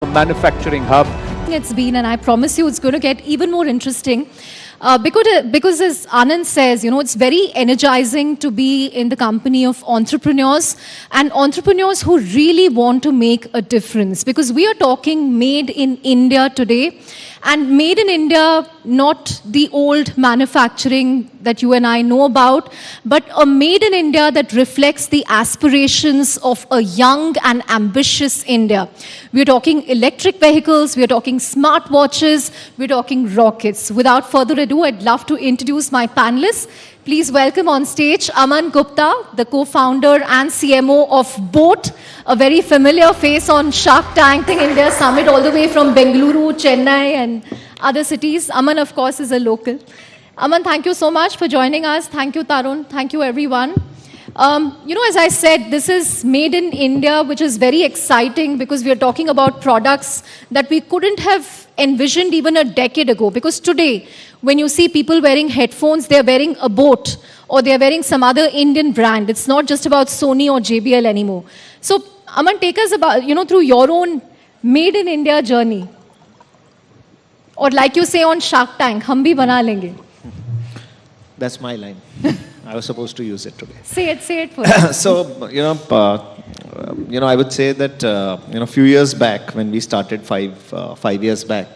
manufacturing hub. It's been, and I promise you it's going to get even more interesting. Because as Anand says, you know, it's very energizing to be in the company of entrepreneurs and entrepreneurs who really want to make a difference. Because we are talking made in India today, and made in India, not the old manufacturing that you and I know about, but a made in India that reflects the aspirations of a young and ambitious India. We're talking electric vehicles, we're talking smartwatches, we're talking rockets. Without further ado, I'd love to introduce my panelists. Please welcome on stage Aman Gupta, the co-founder and CMO of Boat, a very familiar face on Shark Tank India Summit, all the way from Bengaluru, Chennai and other cities. Aman, of course, is a local. Aman, thank you so much for joining us. Thank you, Tarun. Thank you, everyone. You know, as I said, this is made in India, which is very exciting because we are talking about products that we couldn't have envisioned even a decade ago. Because today, when you see people wearing headphones, they're wearing a Boat or they're wearing some other Indian brand. It's not just about Sony or JBL anymore. So, Aman, take us about, you know, through your own made in India journey. Or like you say on Shark Tank, hum bhi bana lenge. That's my line. I was supposed to use it today. Say it for us. So, I would say that, a few years back when we started 5 years back,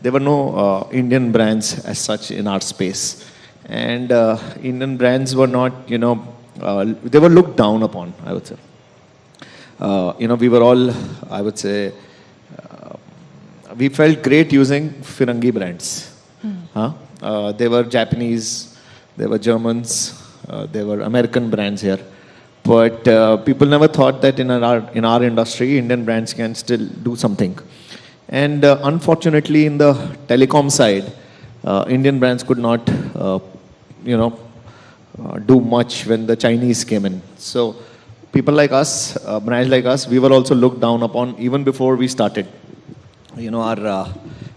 there were no Indian brands as such in our space. And Indian brands were not, they were looked down upon, I would say. We were all, I would say, we felt great using Firangi brands. They were Japanese, they were Germans, there were American brands here. But people never thought that in our industry, Indian brands can still do something. And unfortunately, in the telecom side, Indian brands could not, do much when the Chinese came in. So people like us, brands like us, we were also looked down upon even before we started. I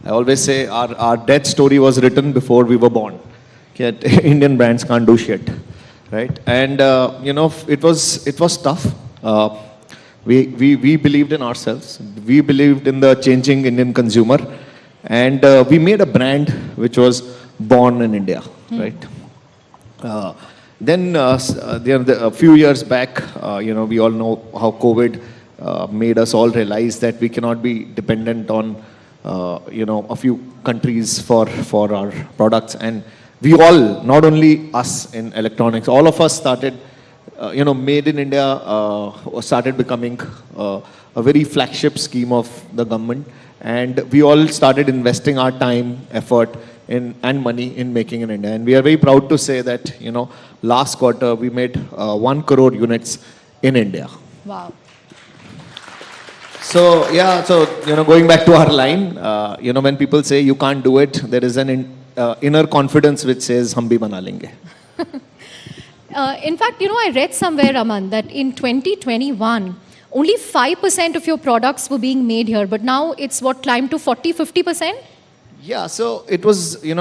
always say our death story was written before we were born. That Indian brands can't do shit, right? And it was tough. We believed in ourselves. We believed in the changing Indian consumer, and we made a brand which was born in India, right? Then a few years back, we all know how COVID made us all realize that we cannot be dependent on a few countries for our products. And we all, not only us in electronics, all of us started, made in India started becoming a very flagship scheme of the government. And we all started investing our time, effort, and money in making in India. And we are very proud to say that, last quarter we made 1 crore units in India. Wow. So, going back to our line, when people say you can't do it, there is an inner confidence which says, hum bhi bana lenge. In fact, I read somewhere, Aman, that in 2021, only 5% of your products were being made here, but now it's climbed to 40-50%? Yeah, so it was, it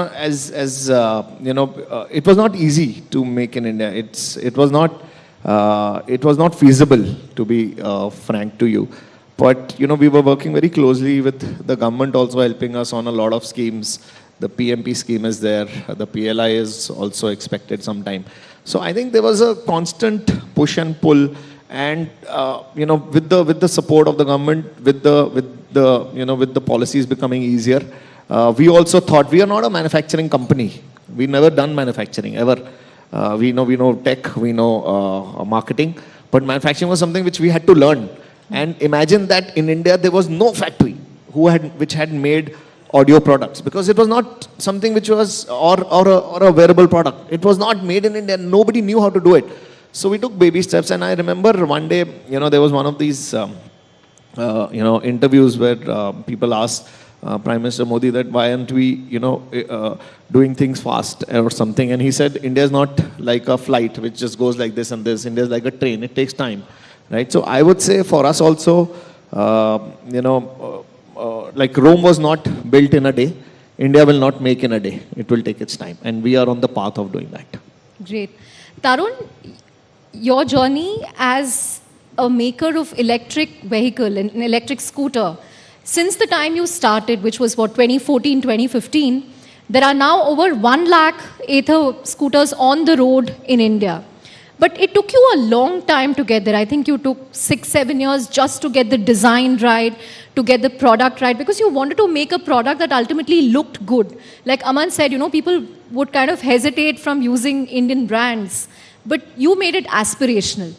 was not easy to make in India. It was not feasible, to be frank to you. But, we were working very closely with the government also helping us on a lot of schemes. The PMP scheme is there. The PLI is also expected sometime. So I think there was a constant push and pull, and with the support of the government, with the policies becoming easier, we also thought we are not a manufacturing company. We never done manufacturing ever. We know tech, we know marketing, but manufacturing was something which we had to learn. And imagine that in India there was no factory which had made audio products, because it was not something which was or a wearable product. It was not made in India. Nobody knew how to do it. So we took baby steps. And I remember one day, there was one of these interviews where people asked Prime Minister Modi that why aren't we doing things fast or something, and he said India is not like a flight which just goes like this and this. India is like a train. It takes time, right? So I would say for us also, like Rome was not built in a day. India will not make in a day. It will take its time. And we are on the path of doing that. Great. Tarun, your journey as a maker of electric vehicle, an electric scooter, Since the time you started, which was what, 2014, 2015, there are now over 1 lakh Aether scooters on the road in India. But it took you a long time to get there. I think you took 6-7 years just to get the design right, to get the product right, because you wanted to make a product that ultimately looked good. Like Aman said, you know, people would kind of hesitate from using Indian brands, but you made it aspirational.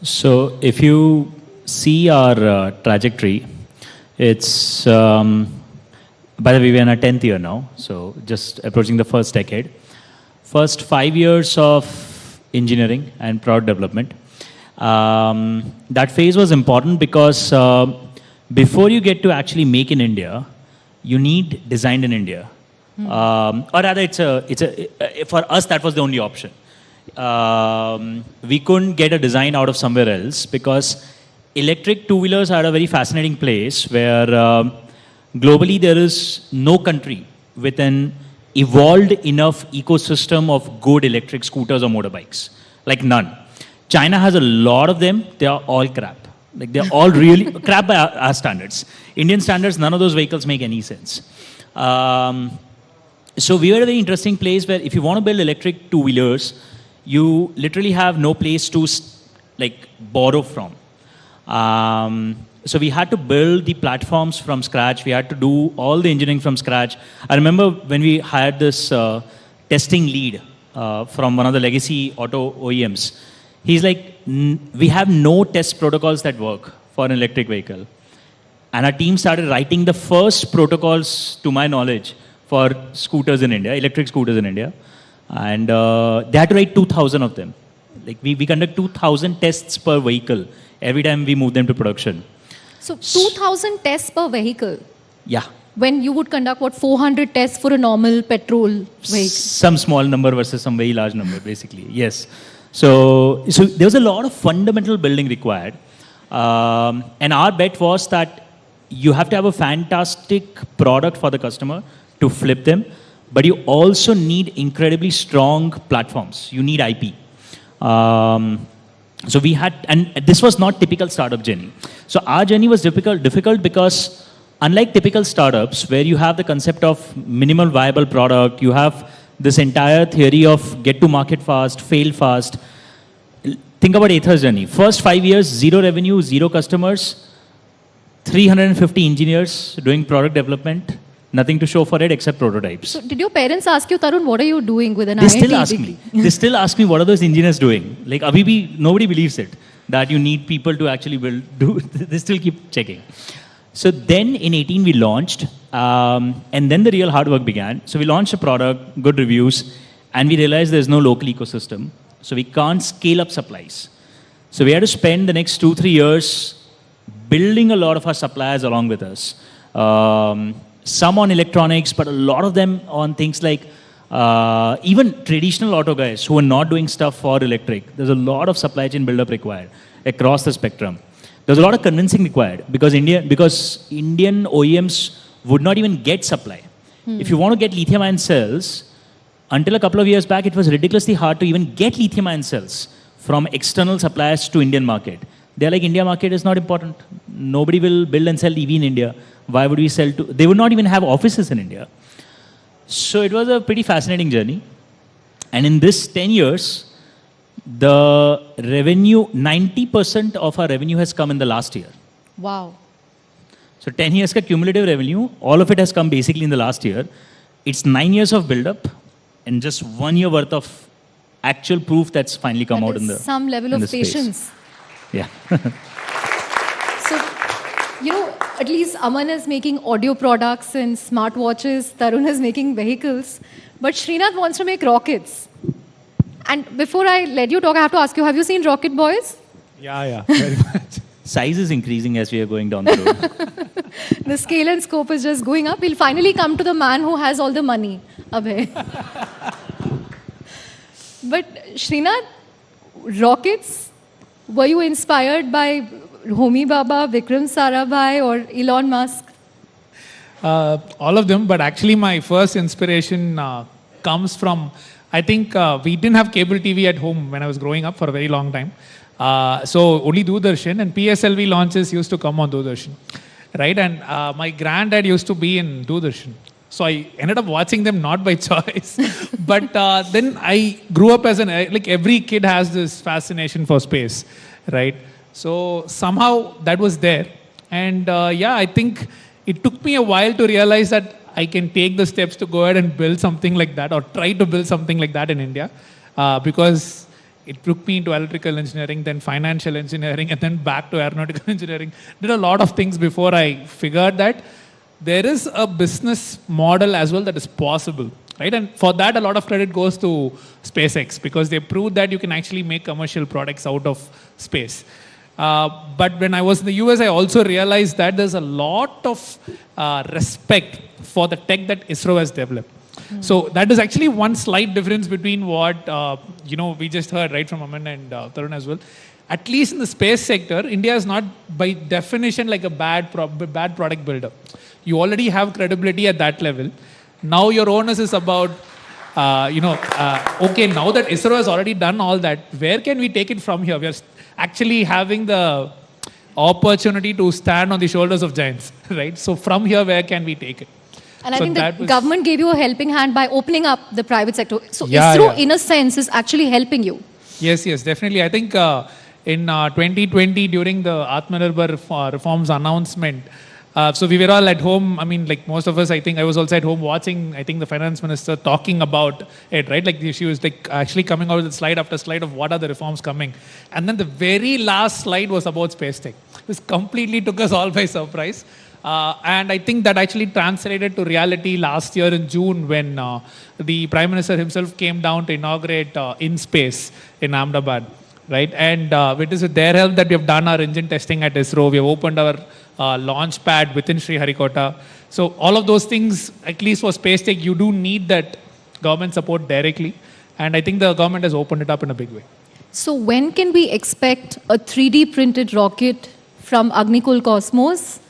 So if you see our trajectory, it's, by the way, we're in our 10th year now, so just approaching the first decade. First 5 years of engineering and product development. That phase was important because before you get to actually make in India, you need designed in India. Or rather, for us, that was the only option. We couldn't get a design out of somewhere else because electric two-wheelers are a very fascinating place where globally there is no country with an evolved enough ecosystem of good electric scooters or motorbikes. Like none. China has a lot of them. They are all crap. Like they're all really crap by our standards. Indian standards, none of those vehicles make any sense. So we were at a very interesting place where if you want to build electric two-wheelers, you literally have no place to like borrow from. So we had to build the platforms from scratch. We had to do all the engineering from scratch. I remember when we hired this testing lead from one of the legacy auto OEMs. He's like, we have no test protocols that work for an electric vehicle. And our team started writing the first protocols, to my knowledge, for scooters in India, electric scooters in India. And they had to write 2,000 of them. Like we conduct 2,000 tests per vehicle every time we move them to production. So 2,000 tests per vehicle? Yeah. When you would conduct, what, 400 tests for a normal petrol vehicle? Some small number versus some very large number, basically. Yes. So there was a lot of fundamental building required. And our bet was that you have to have a fantastic product for the customer to flip them, but you also need incredibly strong platforms. You need IP. So we had, and this was not typical startup journey. So our journey was difficult because unlike typical startups where you have the concept of minimal viable product, you have this entire theory of get to market fast, fail fast. Think about Aether's journey. First 5 years, 0 revenue, 0 customers, 350 engineers doing product development, nothing to show for it except prototypes. So did your parents ask you, Tarun, what are you doing with an They IIT still ask degree? me. They still ask me, what are those engineers doing? Like, Abhi, nobody believes it, that you need people to actually build. They still keep checking. So then in 18 we launched, and then the real hard work began. So we launched a product, good reviews, and we realized there's no local ecosystem. So we can't scale up supplies. So we had to spend the next 2-3 years building a lot of our suppliers along with us. Some on electronics, but a lot of them on things like even traditional auto guys who are not doing stuff for electric. There's a lot of supply chain buildup required across the spectrum. There's a lot of convincing required because Indian OEMs would not even get supply. If you want to get lithium-ion cells, until a couple of years back, it was ridiculously hard to even get lithium-ion cells from external suppliers to Indian market. They're like, India market is not important. Nobody will build and sell EV in India. Why would we sell to? They would not even have offices in India. So it was a pretty fascinating journey. And in this 10 years, the revenue, 90% of our revenue has come in the last year. Wow. So 10 years ka cumulative revenue, all of it has come basically in the last year. It's 9 years of build-up and just 1 year worth of actual proof that's finally come out in the some level of patience. Yeah. So, you know, at least Aman is making audio products and smartwatches, Tarun is making vehicles, but Srinath wants to make rockets. And before I let you talk, I have to ask you, have you seen Rocket Boys? Yeah, very much. Size is increasing as we are going down the road. The scale and scope is just going up. We'll finally come to the man who has all the money, Abhay. But Srinath, rockets, were you inspired by Homi Baba, Vikram Sarabhai or Elon Musk? All of them, but actually my first inspiration comes from, I think we didn't have cable TV at home when I was growing up for a very long time. So only Doordarshan, and PSLV launches used to come on Doordarshan. right? And my granddad used to be in Doordarshan. So I ended up watching them not by choice, but then I grew up as like every kid has this fascination for space, right? So somehow that was there. And yeah, I think it took me a while to realize that I can take the steps to go ahead and build something like that or try to build something like that in India because it took me into electrical engineering, then financial engineering, and then back to aeronautical engineering. Did a lot of things before I figured that there is a business model as well that is possible, right? And for that, a lot of credit goes to SpaceX because they proved that you can actually make commercial products out of space. But when I was in the US, I also realized that there's a lot of respect for the tech that ISRO has developed. So that is actually one slight difference between what we just heard right from Aman and Tarun as well. At least in the space sector, India is not by definition like a bad product builder. You already have credibility at that level. Now your onus is about, okay, now that ISRO has already done all that, where can we take it from here? We are actually having the opportunity to stand on the shoulders of giants, right? So from here, where can we take it? And I think the government gave you a helping hand by opening up the private sector. So ISRO, in a sense, is actually helping you. Yes, definitely. I think in 2020, during the Atmanirbhar reforms announcement, so we were all at home. I mean, like most of us, I think I was also at home watching, I think the finance minister talking about it, right? Like she was like actually coming out with slide after slide of what are the reforms coming. And then the very last slide was about space tech. This completely took us all by surprise. And I think that actually translated to reality last year in June when the Prime Minister himself came down to inaugurate In Space in Ahmedabad, right? And it is with their help that we have done our engine testing at ISRO. We have opened our launch pad within Sriharikota. So all of those things, at least for space tech, you do need that government support directly. And I think the government has opened it up in a big way. So when can we expect a 3D printed rocket from Agnikul Cosmos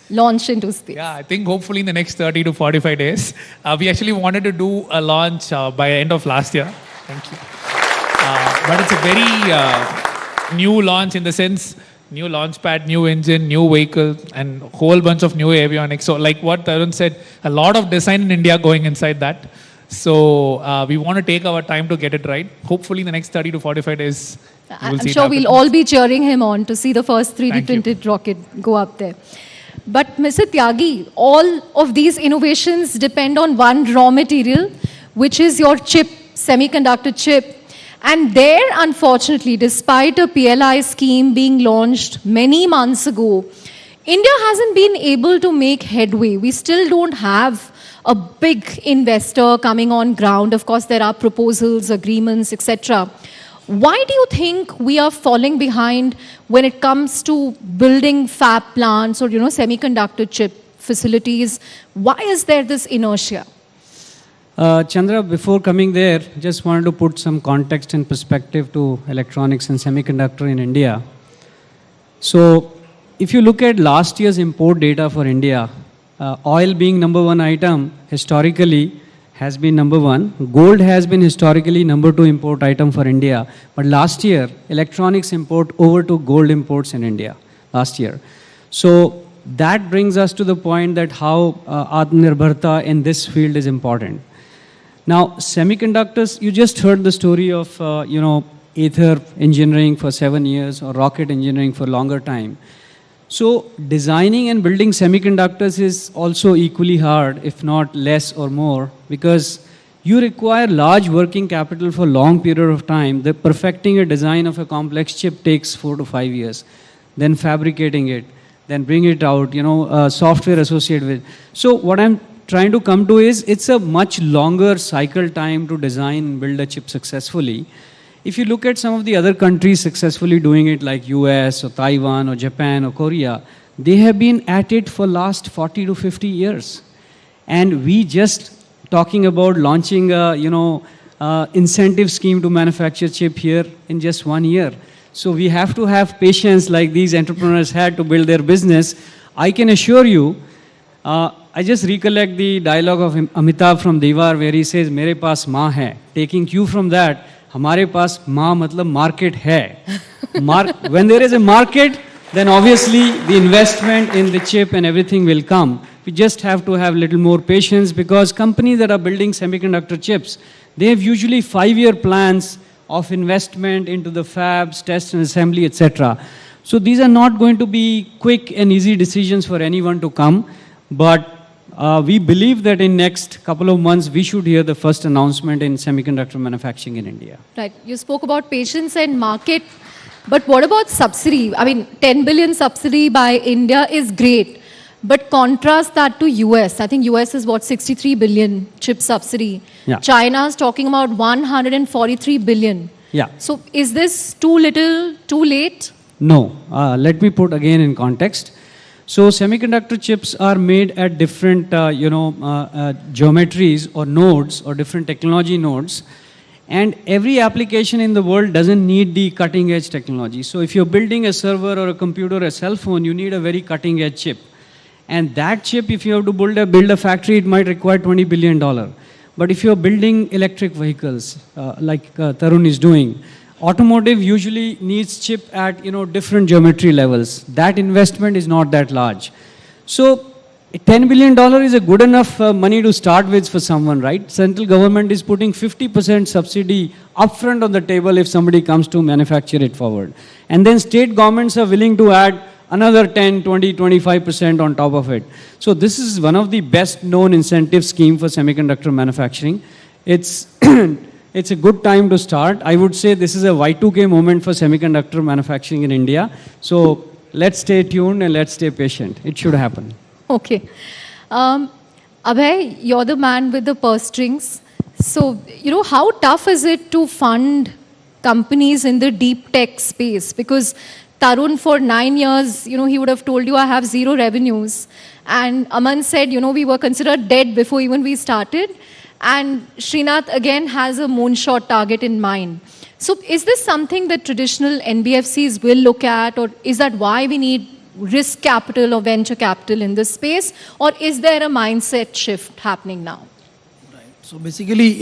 launch into space? Yeah, I think hopefully in the next 30 to 45 days. We actually wanted to do a launch by end of last year. Thank you. But it's a very new launch in the sense, new launch pad, new engine, new vehicle, and a whole bunch of new avionics. So like what Tarun said, a lot of design in India going inside that. So we want to take our time to get it right. Hopefully in the next 30 to 45 days, I'm sure we'll all be cheering him on to see the first 3D printed rocket go up there. But Mr. Tyagi, all of these innovations depend on one raw material, which is your chip, semiconductor chip. And there, unfortunately, despite a PLI scheme being launched many months ago, India hasn't been able to make headway. We still don't have a big investor coming on ground. Of course, there are proposals, agreements, etc. Why do you think we are falling behind when it comes to building fab plants or, semiconductor chip facilities? Why is there this inertia? Chandra, before coming there, just wanted to put some context and perspective to electronics and semiconductor in India. So, if you look at last year's import data for India, oil being number one item historically has been number one. Gold has been historically number two import item for India. But last year, electronics import overtook gold imports in India last year. So that brings us to the point that how Atmanirbharta in this field is important. Now, semiconductors, you just heard the story of, ether engineering for 7 years or rocket engineering for longer time. So designing and building semiconductors is also equally hard, if not less or more, because you require large working capital for long period of time. The perfecting a design of a complex chip takes 4 to 5 years. Then fabricating it, then bring it out, software associated with. So what I'm trying to come to is, it's a much longer cycle time to design and build a chip successfully. If you look at some of the other countries successfully doing it like US or Taiwan or Japan or Korea, they have been at it for last 40 to 50 years. And we just talking about launching a, incentive scheme to manufacture chip here in just 1 year. So we have to have patience like these entrepreneurs had to build their business. I can assure you, I just recollect the dialogue of Amitabh from Diwar where he says, "Mere paas maa hai." Taking cue from that, हमारे पास माँ मतलब market है. When there is a market, then obviously the investment in the chip and everything will come. We just have to have a little more patience because companies that are building semiconductor chips, they have usually 5-year plans of investment into the fabs, test and assembly, etc. So these are not going to be quick and easy decisions for anyone to come, but we believe that in next couple of months, we should hear the first announcement in semiconductor manufacturing in India. Right. You spoke about patience and market, but what about subsidy? I mean, 10 billion subsidy by India is great, but contrast that to US. I think US is what, 63 billion chip subsidy. Yeah. China is talking about 143 billion. Yeah. So is this too little, too late? No. Let me put again in context. So semiconductor chips are made at different, geometries or nodes or different technology nodes. And every application in the world doesn't need the cutting edge technology. So if you're building a server or a computer or a cell phone, you need a very cutting edge chip. And that chip, if you have to build a factory, it might require $20 billion. But if you're building electric vehicles, like Tarun is doing, automotive usually needs chip at different geometry levels. That investment is not that large. So $10 billion is a good enough money to start with for someone, right? Central government is putting 50% subsidy upfront on the table if somebody comes to manufacture it forward. And then state governments are willing to add another 10, 20, 25% on top of it. So this is one of the best known incentive scheme for semiconductor manufacturing. It's it's a good time to start. I would say this is a Y2K moment for semiconductor manufacturing in India. So let's stay tuned and let's stay patient. It should happen. Okay. Abhay, you're the man with the purse strings. So, how tough is it to fund companies in the deep tech space? Because Tarun, for 9 years, he would have told you, I have 0 revenues. And Aman said, we were considered dead before even we started. And Srinath, again, has a moonshot target in mind. So is this something that traditional NBFCs will look at? Or is that why we need risk capital or venture capital in this space? Or is there a mindset shift happening now? So basically,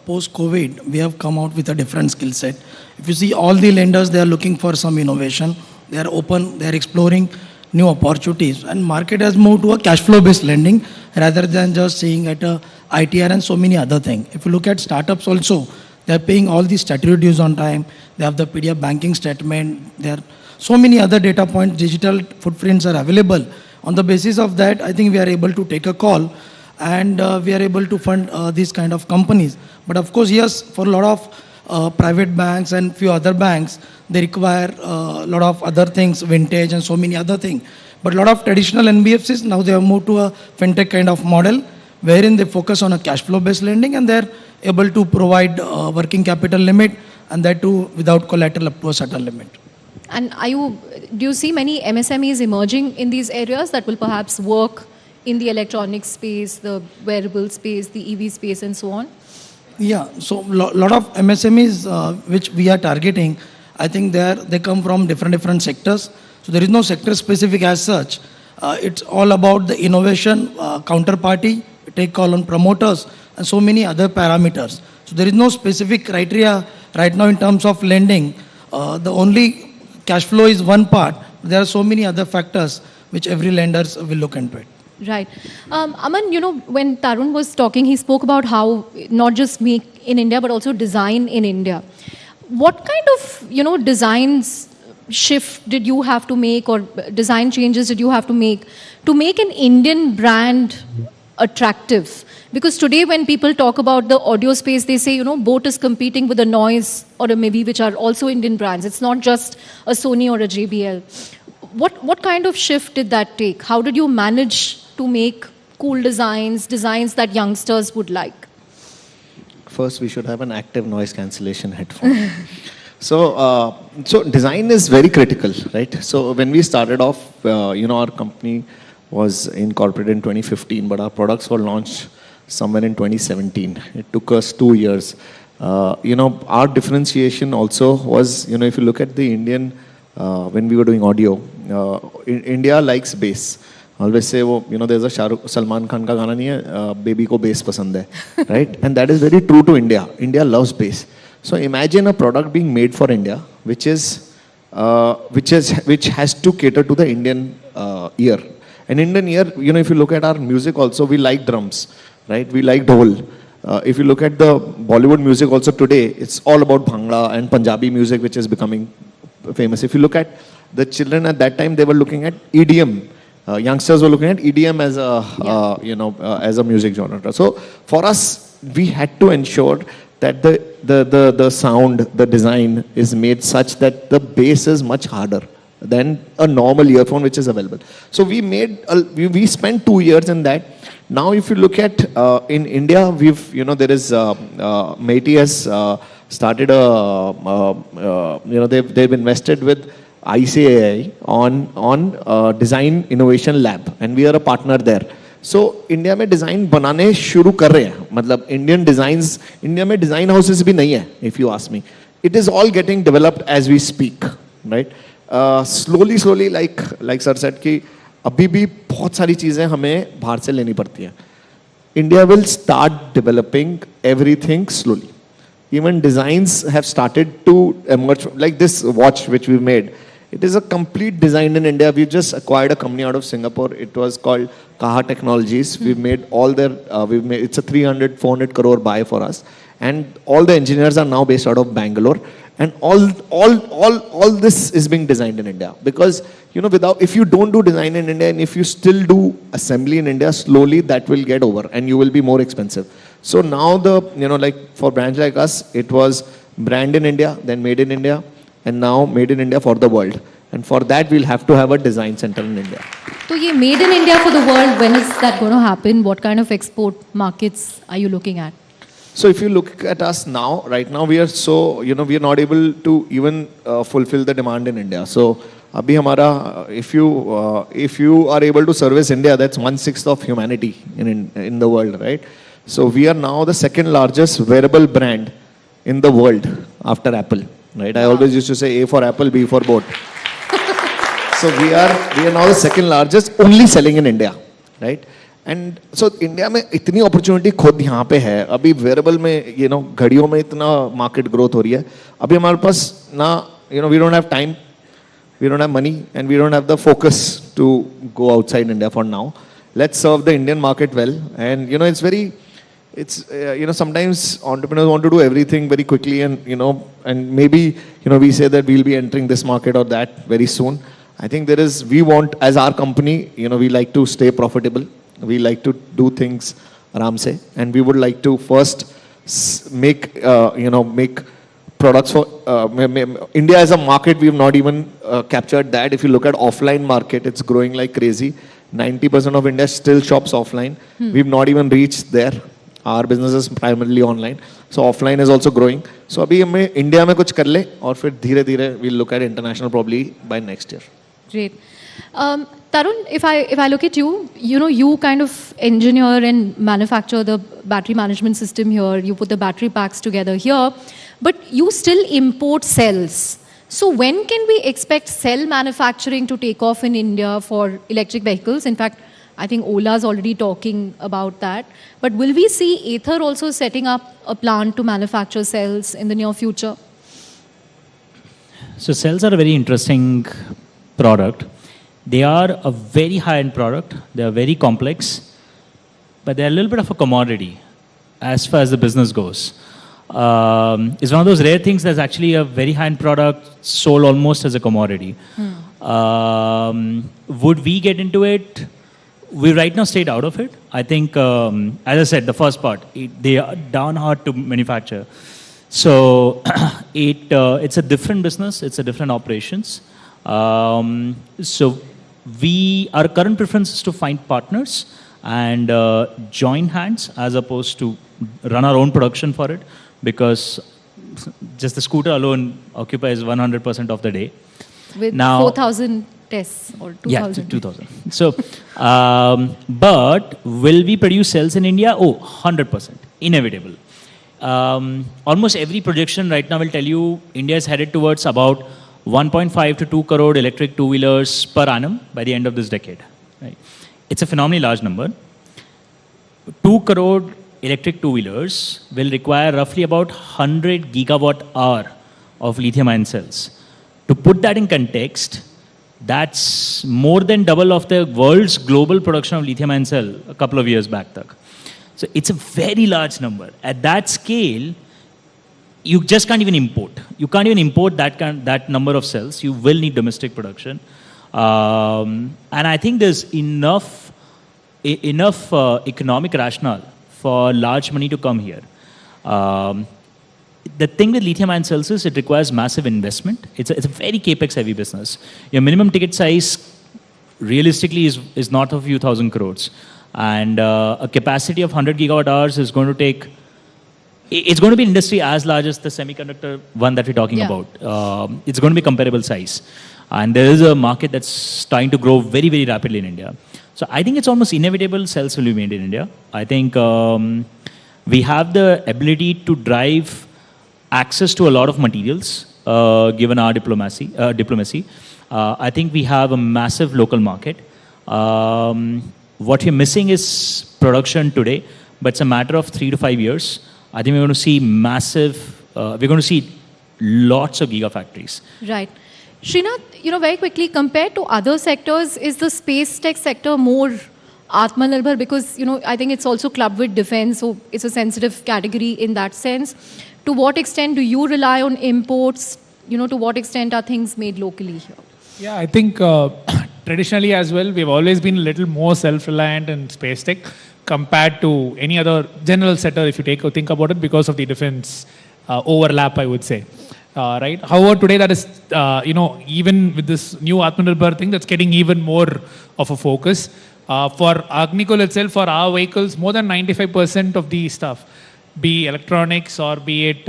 post-COVID, we have come out with a different skill set. If you see all the lenders, they are looking for some innovation. They are open, they are exploring new opportunities. And market has moved to a cash flow-based lending rather than just seeing at a ITR and so many other things. If you look at startups also, they are paying all the statutory dues on time. They have the PDF banking statement. There are so many other data points, digital footprints are available. On the basis of that, I think we are able to take a call and we are able to fund these kind of companies. But of course, yes, for a lot of private banks and few other banks, they require a lot of other things, vintage and so many other things. But a lot of traditional NBFCs, now they have moved to a fintech kind of model, wherein they focus on a cash flow based lending and they're able to provide working capital limit and that too without collateral up to a certain limit. And do you see many MSMEs emerging in these areas that will perhaps work in the electronic space, the wearable space, the EV space, and so on? Yeah, so lot of MSMEs which we are targeting, I think they come from different sectors. So there is no sector specific as such. It's all about the innovation, counterparty, take call on promoters, and so many other parameters. So there is no specific criteria right now in terms of lending. The only cash flow is one part. There are so many other factors which every lender will look into it. Right. Aman, when Tarun was talking, he spoke about how not just make in India, but also design in India. What kind of, designs shift did you have to make or design changes did you have to make an Indian brand attractive? Because today when people talk about the audio space, they say, Boat is competing with a Noise or a Maybe, which are also Indian brands. It's not just a Sony or a JBL. What kind of shift did that take? How did you manage to make cool designs that youngsters would like? First, we should have an active noise cancellation headphone. So design is very critical, right? So when we started off, our company was incorporated in 2015, but our products were launched somewhere in 2017. It took us 2 years. Our differentiation also was, if you look at the Indian, when we were doing audio, India likes bass. Always say, there's a Salman Khan ka gana nahi hai, baby ko bass pasand hai, right? And that is very true to India. India loves bass. So imagine a product being made for India, which is which has to cater to the Indian ear. An Indian ear, you know, if you look at our music also, we like drums, right? We like dhol. If you look at the Bollywood music also today, it's all about Bhangra and Punjabi music, which is becoming famous. If you look at the children at that time, they were looking at EDM. Youngsters were looking at EDM as a, as a music genre. So for us, we had to ensure that the sound, the design is made such that the bass is much harder than a normal earphone which is available. So we spent 2 years in that. Now if you look at in India, there is MeitY has started they've invested with ICAI on design innovation lab, and we are a partner there. So India में design बनाने शुरू कर रहे हैं. मतलब Indian designs, India में design houses भी नहीं है. If you ask me, it is all getting developed as we speak, right? Slowly, like sir said कि अभी भी बहुत सारी चीजें हमें बाहर से लेनी पड़ती हैं. India will start developing everything slowly. Even designs have started to emerge, like this watch which we made. It is a complete design in India. We just acquired a company out of Singapore. It was called Kaha Technologies. We've made all their, it's a 300-400 crore buy for us. And all the engineers are now based out of Bangalore. And all this is being designed in India. Because, if you don't do design in India and if you still do assembly in India, slowly that will get over and you will be more expensive. So now for brands like us, it was brand in India, then made in India, and now made in India for the world. And for that, we'll have to have a design center in India. So, ye made in India for the world, when is that going to happen? What kind of export markets are you looking at? So if you look at us now, right now we are we are not able to even fulfill the demand in India. So abhi hamara, if you are able to service India, that's 1/6 of humanity in the world, right? So we are now the second largest wearable brand in the world after Apple, right? I always used to say A for Apple, B for boat. So we are now the second largest, only selling in India, right? And so India में इतनी opportunity खुद यहाँ पे है. अभी wearable में घड़ियों में इतना market growth हो रही है. अभी हमारे पास ना we don't have time, we don't have money, and we don't have the focus to go outside India for now. Let's serve the Indian market well. And sometimes entrepreneurs want to do everything very quickly, and and maybe we say that we'll be entering this market or that very soon. I think we want, as our company, we like to stay profitable. We like to do things aram se, and we would like to first make products for India as a market. We have not even captured that. If you look at offline market, it's growing like crazy. 90% of India still shops offline. We've not even reached there. Our business is primarily online. So offline is also growing. So abhi hame India mein kuch kar le, aur fir dheere we'll look at international probably by next year. Great. Tarun, if I look at you, you kind of engineer and manufacture the battery management system here. You put the battery packs together here, but you still import cells. So when can we expect cell manufacturing to take off in India for electric vehicles? In fact, I think Ola is already talking about that. But will we see Ather also setting up a plant to manufacture cells in the near future? So cells are a very interesting product. They are a very high-end product. They are very complex, but they're a little bit of a commodity as far as the business goes. It's one of those rare things that's actually a very high-end product sold almost as a commodity. Would we get into it? We right now stayed out of it. I think, as I said, the first part, they are down hard to manufacture. So it's a different business. It's a different operations. So our current preference is to find partners and join hands as opposed to run our own production for it, because just the scooter alone occupies 100% of the day. With now, 4,000 tests or 2,000? Yeah, 2,000. So, but will we produce cells in India? Oh, 100%, inevitable. Almost every projection right now will tell you India is headed towards about 1.5 to 2 crore electric two-wheelers per annum by the end of this decade. Right? It's a phenomenally large number. 2 crore electric two-wheelers will require roughly about 100 gigawatt hour of lithium-ion cells. To put that in context, that's more than double of the world's global production of lithium-ion cell a couple of years back. So it's a very large number. At that scale, you just can't even import. You can't even import that number of cells. You will need domestic production. And I think there's enough economic rationale for large money to come here. The thing with lithium-ion cells is it requires massive investment. It's a very capex-heavy business. Your minimum ticket size, realistically, is north of a few thousand crores. And a capacity of 100 gigawatt hours is going to take... It's going to be an industry as large as the semiconductor one that we're talking about. It's going to be comparable size. And there is a market that's starting to grow very, very rapidly in India. So I think it's almost inevitable cells will be made in India. I think we have the ability to drive access to a lot of materials, given our diplomacy. I think we have a massive local market. What we're missing is production today, but it's a matter of 3 to 5 years. I think we're going to see we're going to see lots of gigafactories. Right. Srinath, very quickly, compared to other sectors, is the space tech sector more Atmanirbhar? Because, I think it's also clubbed with defense, so it's a sensitive category in that sense. To what extent do you rely on imports? To what extent are things made locally here? Yeah, I think traditionally as well, we've always been a little more self-reliant in space tech compared to any other general sector, if you think about it, because of the defense overlap, I would say. Right? However, today that is, even with this new Atmanirbhar thing, that's getting even more of a focus. For Agnikul itself, for our vehicles, more than 95% of the stuff, be electronics or be it,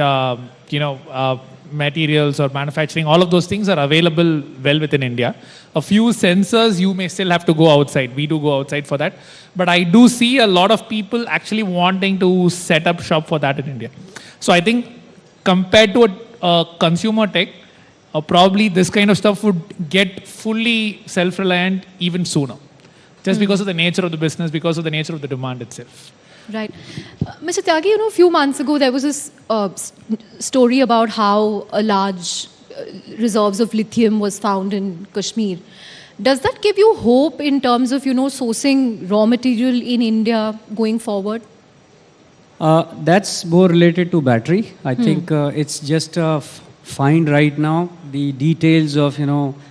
materials or manufacturing, all of those things are available well within India. A few sensors, you may still have to go outside. We do go outside for that. But I do see a lot of people actually wanting to set up shop for that in India. So I think compared to a consumer tech, probably this kind of stuff would get fully self-reliant even sooner. Just because of the nature of the business, because of the nature of the demand itself. Right. Mr. Tyagi, a few months ago, there was this story about how a large reserves of lithium was found in Kashmir. Does that give you hope in terms of, sourcing raw material in India going forward? That's more related to battery. I think it's just a find right now. The details of,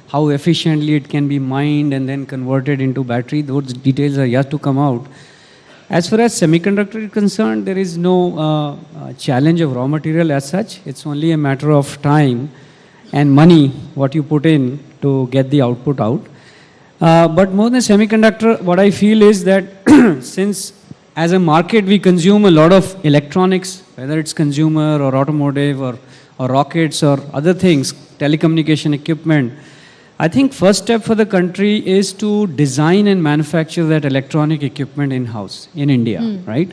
how efficiently it can be mined and then converted into battery, those details are yet to come out. As far as semiconductor is concerned, there is no challenge of raw material as such. It's only a matter of time and money, what you put in to get the output out. But more than semiconductor, what I feel is that since as a market we consume a lot of electronics, whether it's consumer or automotive or rockets or other things, telecommunication equipment, I think first step for the country is to design and manufacture that electronic equipment in-house in India, right?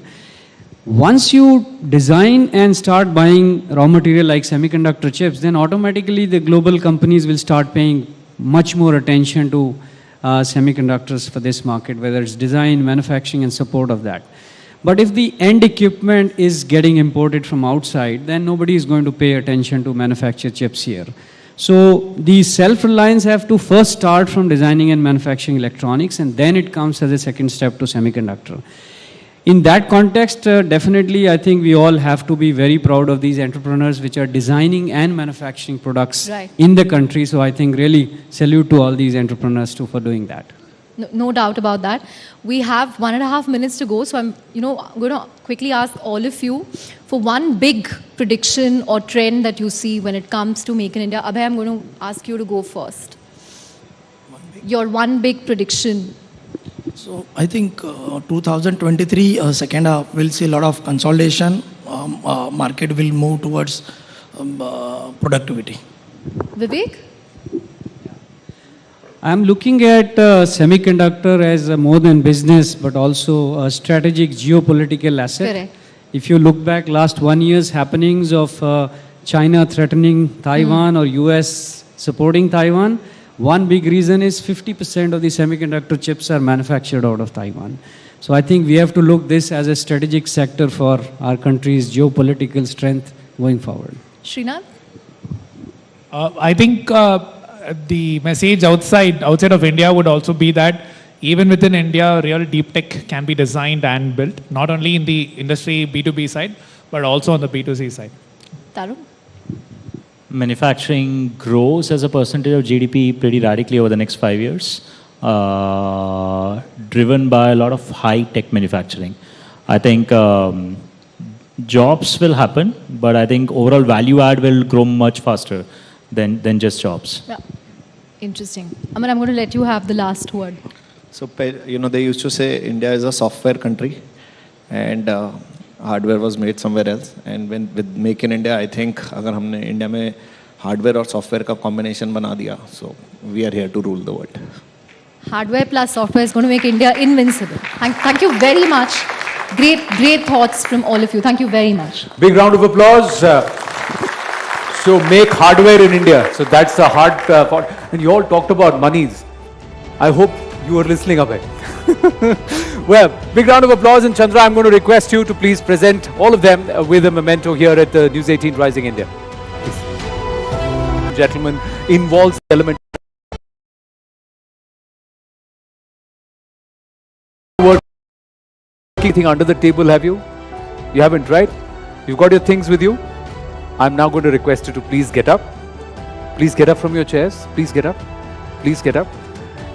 Once you design and start buying raw material like semiconductor chips, then automatically the global companies will start paying much more attention to semiconductors for this market, whether it's design, manufacturing and support of that. But if the end equipment is getting imported from outside, then nobody is going to pay attention to manufacture chips here. So the self-reliance have to first start from designing and manufacturing electronics, and then it comes as a second step to semiconductor. In that context, definitely I think we all have to be very proud of these entrepreneurs which are designing and manufacturing products in the country. So I think really salute to all these entrepreneurs too for doing that. No doubt about that. We have 1.5 minutes to go, so I'm going to quickly ask all of you for one big prediction or trend that you see when it comes to Make in India. Abhay, I'm going to ask you to go first. Your one big prediction. So I think 2023 second half we'll see a lot of consolidation. Market will move towards productivity. Vivek? I'm looking at semiconductor as more than business, but also a strategic geopolitical asset. Correct. If you look back last 1 year's happenings of China threatening Taiwan or US supporting Taiwan, one big reason is 50% of the semiconductor chips are manufactured out of Taiwan. So I think we have to look this as a strategic sector for our country's geopolitical strength going forward. Srinath? I think the message outside of India would also be that even within India, real deep tech can be designed and built, not only in the industry B2B side, but also on the B2C side. Tarun? Manufacturing grows as a percentage of GDP pretty radically over the next 5 years, driven by a lot of high-tech manufacturing. I think jobs will happen, but I think overall value add will grow much faster than just jobs. Yeah. Interesting. Aman, I'm going to let you have the last word. So, they used to say India is a software country and hardware was made somewhere else. And with Make in India, I think अगर हमने India में hardware और software का combination बना दिया, so we are here to rule the world. Hardware plus software is going to make India invincible. Thank you very much. Great thoughts from all of you. Thank you very much. Big round of applause. So make hardware in India. So that's the hard part. And you all talked about monies. I hope you were listening up. Well, big round of applause. And Chandra, I'm going to request you to please present all of them with a memento here at the News 18 Rising India. Please. Gentlemen, involves the element. Anything under the table, have you? You haven't, right? You've got your things with you? I'm now going to request you to please get up. Please get up from your chairs. Please get up. Please get up.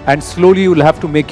And slowly you will have to make